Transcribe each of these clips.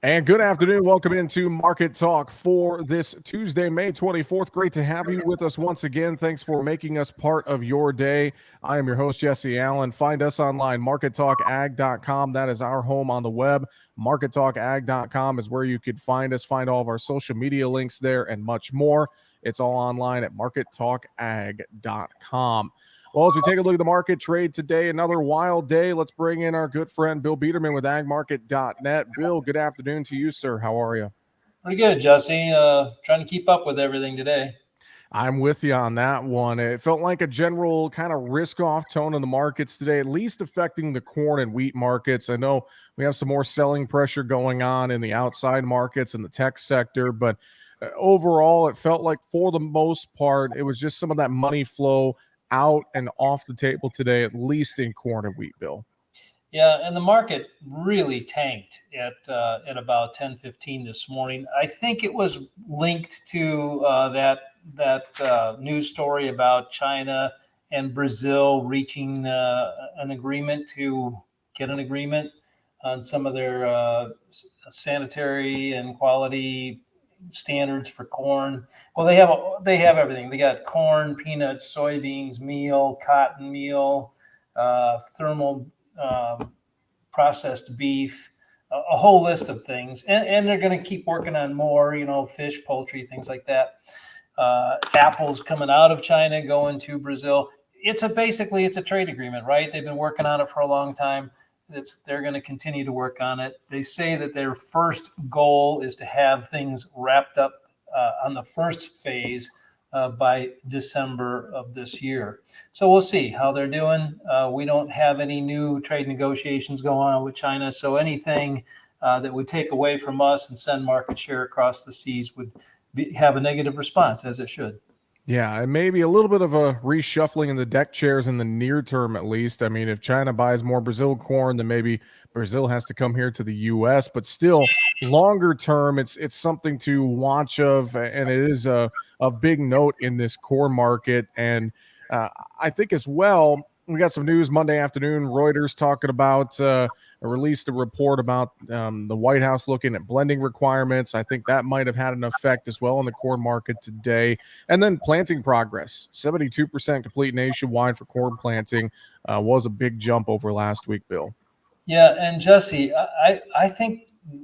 And good afternoon. Welcome into Market Talk for this Tuesday, May 24th. Great to have you with us once again. Thanks for making us part of your day. I am your host, Jesse Allen. Find us online, markettalkag.com. That is our home on the web. Markettalkag.com is where you could find us, find all of our social media links there, and much more. It's all online at markettalkag.com. Well, as we take a look at the market trade today, another wild day. Let's bring in our good friend Bill Biedermann with agmarket.net. Bill, good afternoon to you, sir. How are you? Pretty good, Jesse. Trying to keep up with everything today. I'm with you on that one. It felt like a general kind of risk-off tone in the markets today, at least affecting the corn and wheat markets. I know we have some more selling pressure going on in the outside markets and the tech sector, but overall, it felt like for the most part, it was just some of that money flow out and off the table today, at least in corn and wheat, Bill. Yeah, and the market really tanked at about 10:15 this morning. I think it was linked to that news story about China and Brazil reaching an agreement to get an agreement on some of their sanitary and quality standards for corn. Well, they have everything. They got corn, peanuts, soybeans, meal, cotton meal, thermal processed beef, a whole list of things. And they're going to keep working on more, fish, poultry, things like that. Apples coming out of China, going to Brazil. Basically it's a trade agreement, right? They've been working on it for a long time. They're going to continue to work on it. They say that their first goal is to have things wrapped up on the first phase by December of this year. So we'll see how they're doing. We don't have any new trade negotiations going on with China. So anything that would take away from us and send market share across the seas would have a negative response, as it should. Yeah, and maybe a little bit of a reshuffling in the deck chairs in the near term, at least. I mean, if China buys more Brazil corn, then maybe Brazil has to come here to the U.S. But still, longer term, it's something to watch of, and it is a big note in this corn market. And I think as well, we got some news Monday afternoon. Reuters talking about released a report about the White House looking at blending requirements. I think that might have had an effect as well in the corn market today. And then planting progress, 72% complete nationwide for corn planting was a big jump over last week, Bill. Yeah, and Jesse, I think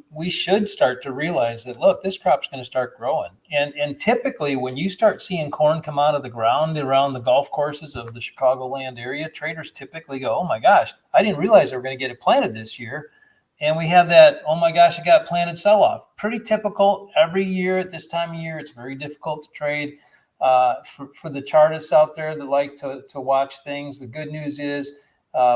we should start to realize that, look, this crop's going to start growing. And typically when you start seeing corn come out of the ground around the golf courses of the Chicagoland area, traders typically go, oh my gosh, I didn't realize they were going to get it planted this year. And we have that, oh my gosh, it got planted sell-off. Pretty typical every year at this time of year. It's very difficult to trade. For the chartists out there that like to watch things, the good news is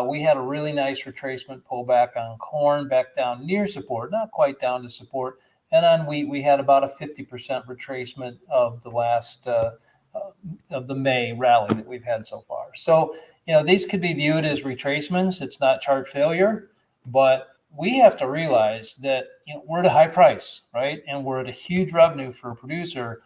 we had a really nice retracement pullback on corn, back down near support, not quite down to support. And on wheat, we had about a 50% retracement of the last of the May rally that we've had so far. So, these could be viewed as retracements. It's not chart failure, but we have to realize that we're at a high price, right? And we're at a huge revenue for a producer.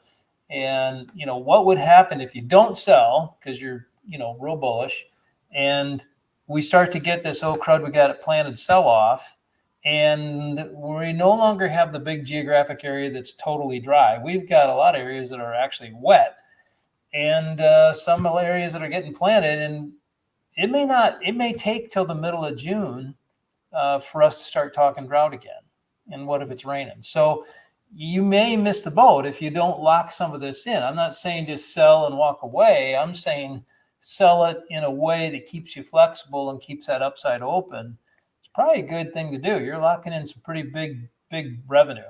And, what would happen if you don't sell because you're, real bullish, and we start to get this, oh, crud, we got it planted sell-off, and we no longer have the big geographic area that's totally dry. We've got a lot of areas that are actually wet, and some areas that are getting planted, and it may take till the middle of June for us to start talking drought again. And what if it's raining? So you may miss the boat if you don't lock some of this in. I'm not saying just sell and walk away. I'm saying sell it in a way that keeps you flexible and keeps that upside open. It's probably a good thing to do. You're locking in some pretty big revenue.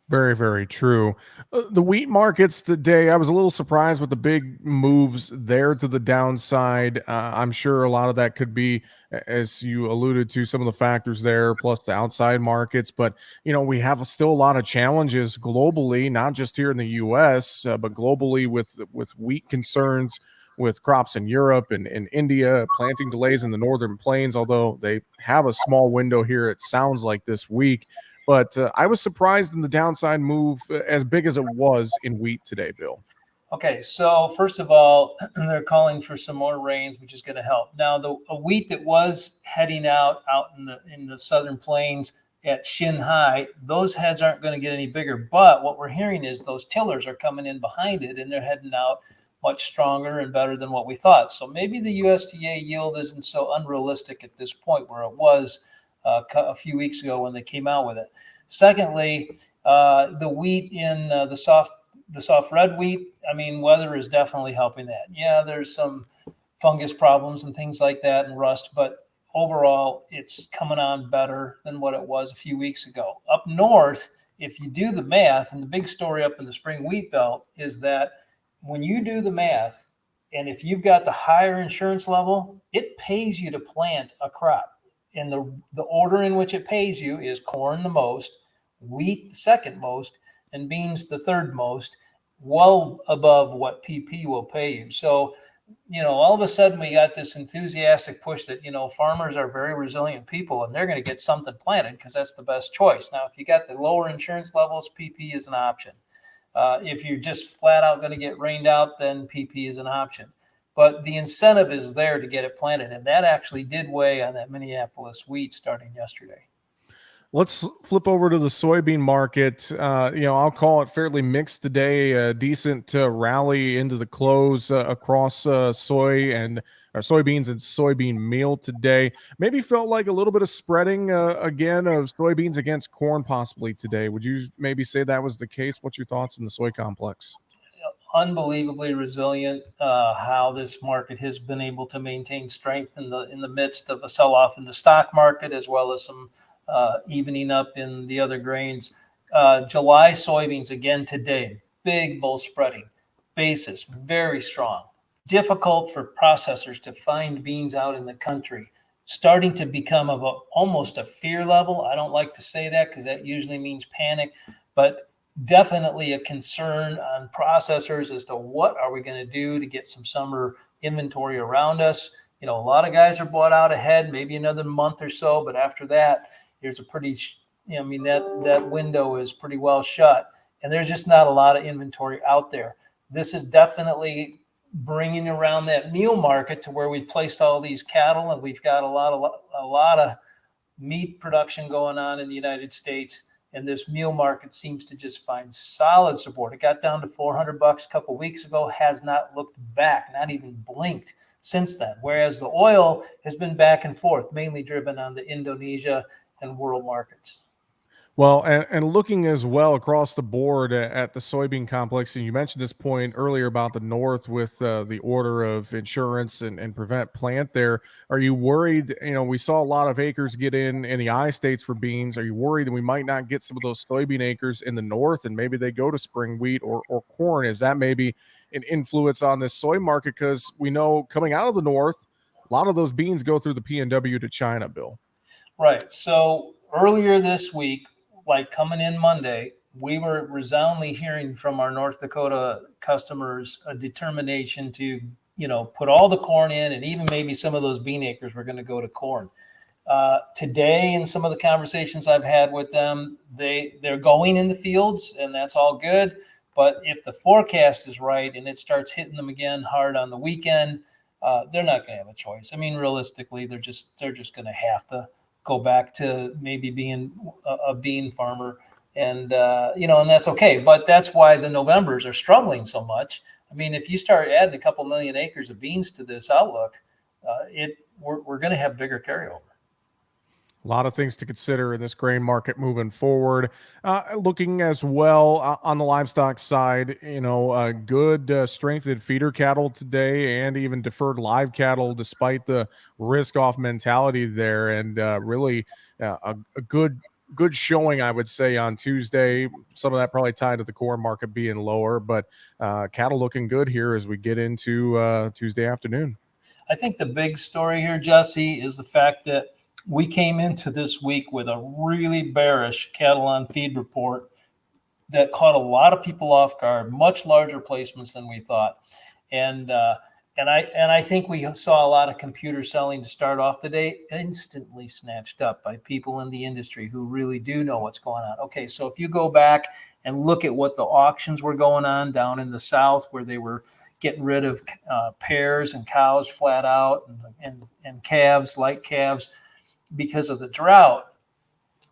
Very, very true. The wheat markets today, I was a little surprised with the big moves there to the downside. I'm sure a lot of that could be, as you alluded to, some of the factors there, plus the outside markets. But, we have still a lot of challenges globally, not just here in the U.S., but globally with wheat concerns, with crops in Europe and in India, planting delays in the northern plains, although they have a small window here, it sounds like this week. But I was surprised in the downside move as big as it was in wheat today, Bill. Okay, so first of all, they're calling for some more rains, which is going to help. Now, the wheat that was heading out in the southern plains at shin high, those heads aren't going to get any bigger. But what we're hearing is those tillers are coming in behind it, and they're heading out much stronger and better than what we thought. So maybe the USDA yield isn't so unrealistic at this point where it was a few weeks ago when they came out with it. Secondly, the wheat in the soft red wheat, I mean, weather is definitely helping that. Yeah, there's some fungus problems and things like that and rust, but overall, it's coming on better than what it was a few weeks ago. Up north, if you do the math, and the big story up in the spring wheat belt is that when you do the math, and if you've got the higher insurance level, it pays you to plant a crop. And the order in which it pays you is corn the most, wheat the second most, and beans the third most, well above what PP will pay you. So, all of a sudden we got this enthusiastic push that, farmers are very resilient people and they're going to get something planted because that's the best choice. Now, if you got the lower insurance levels, PP is an option. If you're just flat out going to get rained out, then PP is an option. But the incentive is there to get it planted. And that actually did weigh on that Minneapolis wheat starting yesterday. Let's flip over to the soybean market. I'll call it fairly mixed today. A decent rally into the close across soybeans and soybean meal today. Maybe felt like a little bit of spreading again of soybeans against corn possibly today. Would you maybe say that was the case? What's your thoughts in the soy complex? Unbelievably resilient. How this market has been able to maintain strength in the midst of a sell-off in the stock market, as well as some evening up in the other grains. July soybeans again today, big bull spreading, basis very strong. Difficult for processors to find beans out in the country. Starting to become almost a fear level. I don't like to say that because that usually means panic, but definitely a concern on processors as to what are we going to do to get some summer inventory around us. A lot of guys are bought out ahead, maybe another month or so, but after that, there's a pretty, that window is pretty well shut, and there's just not a lot of inventory out there. This is definitely bringing around that meal market to where we've placed all these cattle, and we've got a lot of meat production going on in the United States. And this meal market seems to just find solid support. It got down to $400 a couple of weeks ago, has not looked back, not even blinked since then. Whereas the oil has been back and forth, mainly driven on the Indonesia and world markets. Well, and looking as well across the board at the soybean complex, and you mentioned this point earlier about the North with the order of insurance and prevent plant there. Are you worried? We saw a lot of acres get in the I states for beans. Are you worried that we might not get some of those soybean acres in the North and maybe they go to spring wheat or corn? Is that maybe an influence on this soy market? Because we know coming out of the North, a lot of those beans go through the PNW to China, Bill. Right. So earlier this week, like coming in Monday, we were resoundingly hearing from our North Dakota customers a determination to, put all the corn in, and even maybe some of those bean acres were going to go to corn. Today, in some of the conversations I've had with them, they're going in the fields, and that's all good. But if the forecast is right and it starts hitting them again hard on the weekend, they're not going to have a choice. I mean, realistically, they're just going to have to go back to maybe being a bean farmer, and and that's okay. But that's why the Novembers are struggling so much. I mean, if you start adding a couple million acres of beans to this outlook, we're going to have bigger carryover. A lot of things to consider in this grain market moving forward. Looking as well on the livestock side, good strengthened feeder cattle today and even deferred live cattle, despite the risk off mentality there. And really a good showing, I would say, on Tuesday. Some of that probably tied to the corn market being lower, but cattle looking good here as we get into Tuesday afternoon. I think the big story here, Jesse, is the fact that we came into this week with a really bearish cattle on feed report that caught a lot of people off guard, much larger placements than we thought. And I think we saw a lot of computer selling to start off the day, instantly snatched up by people in the industry who really do know what's going on. Okay, so if you go back and look at what the auctions were going on down in the South, where they were getting rid of pairs and cows flat out and calves, light calves, because of the drought,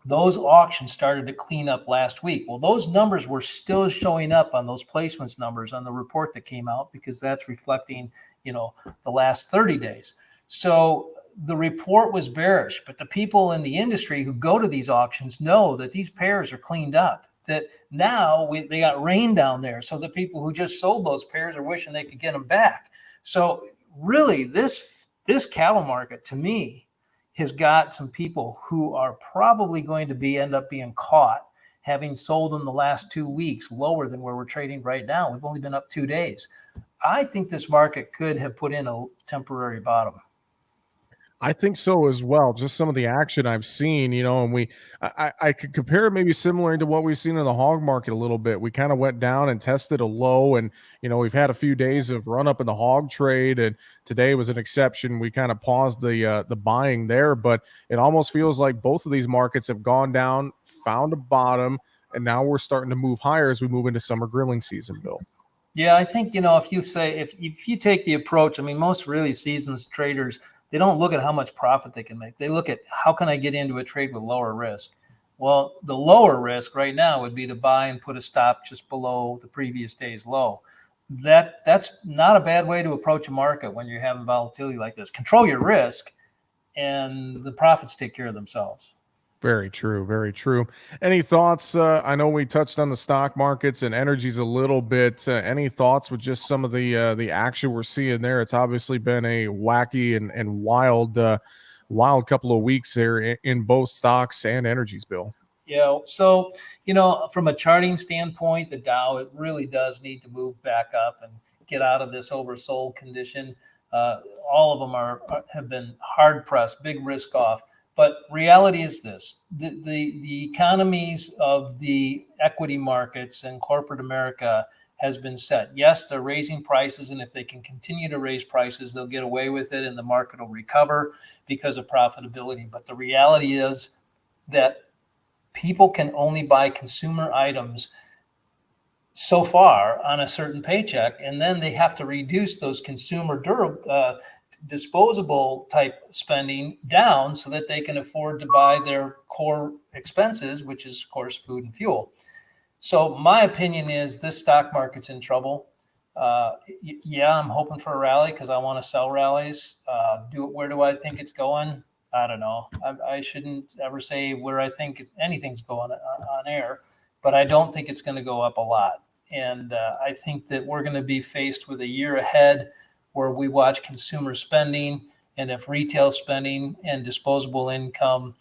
those auctions started to clean up last week. Well, those numbers were still showing up on those placements numbers on the report that came out, because that's reflecting, the last 30 days. So the report was bearish, but the people in the industry who go to these auctions know that these pairs are cleaned up, that now they got rain down there. So the people who just sold those pairs are wishing they could get them back. So really this cattle market, to me, has got some people who are probably going to end up being caught having sold in the last 2 weeks lower than where we're trading right now. We've only been up 2 days. I think this market could have put in a temporary bottom. I think so as well. Just some of the action I've seen, and I could compare it maybe similar to what we've seen in the hog market a little bit. We kind of went down and tested a low, and we've had a few days of run up in the hog trade, and today was an exception. We kind of paused the buying there, but it almost feels like both of these markets have gone down, found a bottom, and now we're starting to move higher as we move into summer grilling season, Bill. Yeah, I think if you take the approach, most really seasoned traders, they don't look at how much profit they can make. They look at how can I get into a trade with lower risk. Well, the lower risk right now would be to buy and put a stop just below the previous day's low. That's not a bad way to approach a market when you're having volatility like this. Control your risk, and the profits take care of themselves. Very true. Very true. Any thoughts? I know we touched on the stock markets and energies a little bit. Any thoughts with just some of the action we're seeing there? It's obviously been a wacky and wild couple of weeks there in both stocks and energies, Bill. Yeah. So, from a charting standpoint, the Dow, it really does need to move back up and get out of this oversold condition. All of them have been hard pressed, big risk off. But reality is this: the economies of the equity markets and corporate America has been set. Yes, they're raising prices, and if they can continue to raise prices, they'll get away with it, and the market will recover because of profitability. But the reality is that people can only buy consumer items so far on a certain paycheck, and then they have to reduce those consumer disposable type spending down so that they can afford to buy their core expenses, which is, of course, food and fuel. So my opinion is this stock market's in trouble. Yeah, I'm hoping for a rally because I want to sell rallies. Where do I think it's going? I don't know. I shouldn't ever say where I think anything's going on air, but I don't think it's going to go up a lot. And I think that we're going to be faced with a year ahead where we watch consumer spending, and if retail spending and disposable income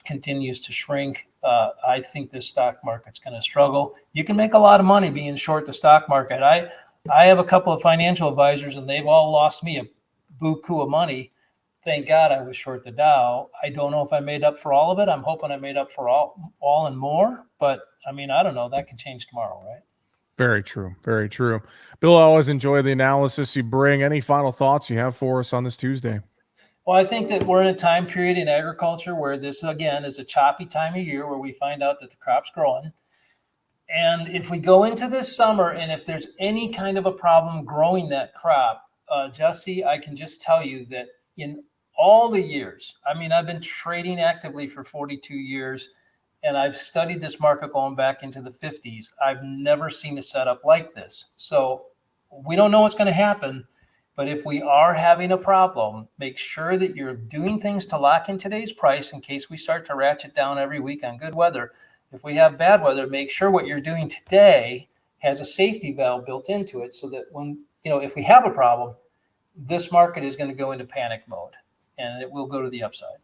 continues to shrink, I think this stock market's going to struggle. You can make a lot of money being short the stock market. I have a couple of financial advisors, and they've all lost me a buku of money. Thank God I was short the Dow. I don't know if I made up for all of it. I'm hoping I made up for all and more, but I don't know. That could change tomorrow, right? Very true. Very true. Bill, I always enjoy the analysis you bring. Any final thoughts you have for us on this Tuesday? Well, I think that we're in a time period in agriculture where this, again, is a choppy time of year where we find out that the crop's growing. And if we go into this summer and if there's any kind of a problem growing that crop, Jesse, I can just tell you that in all the years, I've been trading actively for 42 years, and I've studied this market going back into the 50s. I've never seen a setup like this. So we don't know what's going to happen, but if we are having a problem, make sure that you're doing things to lock in today's price in case we start to ratchet down every week on good weather. If we have bad weather, make sure what you're doing today has a safety valve built into it so that when, if we have a problem, this market is going to go into panic mode and it will go to the upside.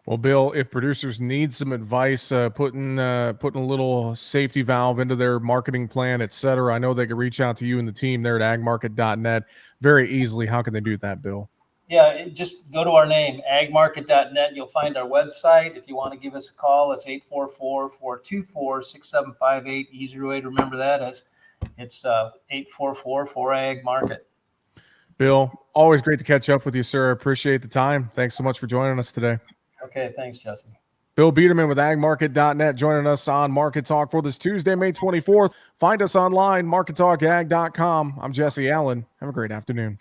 Well, Bill, if producers need some advice, putting a little safety valve into their marketing plan, et cetera, I know they can reach out to you and the team there at agmarket.net very easily. How can they do that, Bill? Yeah, just go to our name, agmarket.net. You'll find our website. If you want to give us a call, it's 844-424-6758. Easier way to remember that is it's 844-4AG-MARKET. Bill, always great to catch up with you, sir. I appreciate the time. Thanks so much for joining us today. Okay, thanks, Jesse. Bill Biedermann with agmarket.net joining us on Market Talk for this Tuesday, May 24th. Find us online, markettalkag.com. I'm Jesse Allen. Have a great afternoon.